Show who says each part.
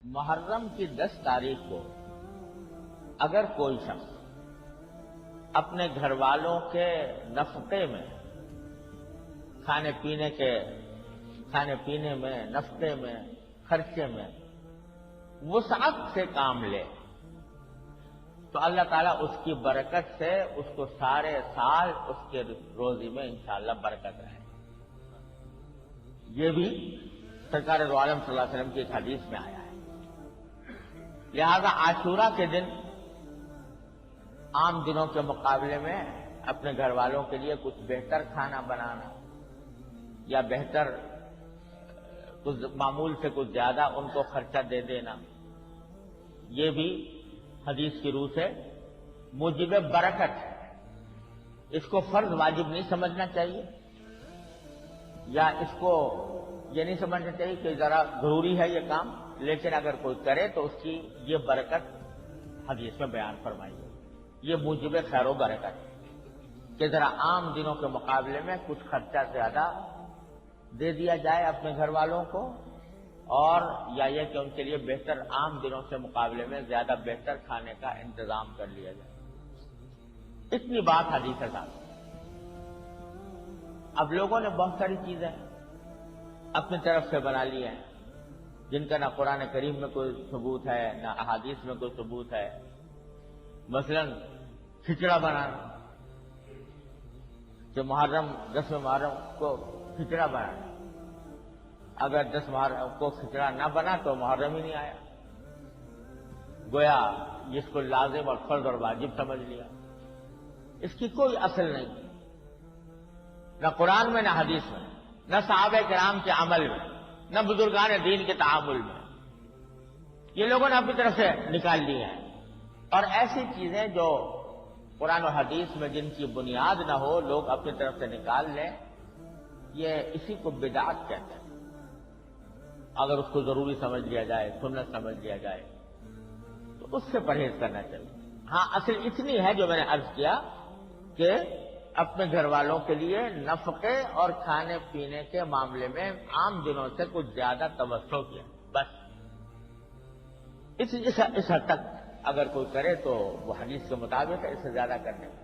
Speaker 1: محرم کی 10 تاریخ کو اگر کوئی شخص اپنے گھر والوں کے نفقے میں کھانے پینے میں نفقے میں خرچے میں وسعت سے کام لے تو اللہ تعالیٰ اس کی برکت سے اس کو سارے سال اس کے روزی میں انشاءاللہ برکت رہے۔ یہ بھی سرکار دو عالم صلی اللہ علیہ وسلم کی ایک حدیث میں آیا ہے۔ لہذا عاشورہ کے دن عام دنوں کے مقابلے میں اپنے گھر والوں کے لیے کچھ بہتر کھانا بنانا یا بہتر کچھ معمول سے کچھ زیادہ ان کو خرچہ دے دینا، یہ بھی حدیث کی روح سے موجب برکت ہے۔ اس کو فرض واجب نہیں سمجھنا چاہیے، یا اس کو یہ نہیں سمجھنا چاہیے کہ ذرا ضروری ہے یہ کام، لیکن اگر کوئی کرے تو اس کی یہ برکت حدیث میں بیان فرمائی ہے۔ یہ موجب خیر و برکت ہے کہ ذرا عام دنوں کے مقابلے میں کچھ خرچہ زیادہ دے دیا جائے اپنے گھر والوں کو، اور یا یہ کہ ان کے لیے بہتر عام دنوں سے مقابلے میں زیادہ بہتر کھانے کا انتظام کر لیا جائے۔ اتنی بات حدیث ہے صاحب۔ اب لوگوں نے بہت ساری چیزیں اپنی طرف سے بنا لی ہیں جن کا نہ قرآن کریم میں کوئی ثبوت ہے نہ احادیث میں کوئی ثبوت ہے۔ مثلا کھچڑا بنانا، جو 10 محرم کو کھچڑا بنانا، اگر 10 محرم کو کھچڑا نہ بنا تو محرم ہی نہیں آیا، گویا جس کو لازم اور فرض اور واجب سمجھ لیا۔ اس کی کوئی اصل نہیں، نہ قرآن میں نہ حدیث میں، نہ صحابہ کرام کے عمل میں، نہ بزرگان دین کے تعامل میں۔ یہ لوگوں نے اپنی طرف سے نکال لی ہیں، اور ایسی چیزیں جو قرآن و حدیث میں جن کی بنیاد نہ ہو لوگ اپنی طرف سے نکال لیں، یہ اسی کو بدعت کہتے ہیں۔ اگر اس کو ضروری سمجھ لیا جائے، سنت سمجھ لیا جائے تو اس سے پرہیز کرنا چاہیے۔ ہاں، اصل اتنی ہے جو میں نے عرض کیا کہ اپنے گھر والوں کے لیے نفقے اور کھانے پینے کے معاملے میں عام دنوں سے کچھ زیادہ توسع کیا، بس اس حد تک اگر کوئی کرے تو وہ حدیث کے مطابق ہے، اس سے زیادہ کرنے میں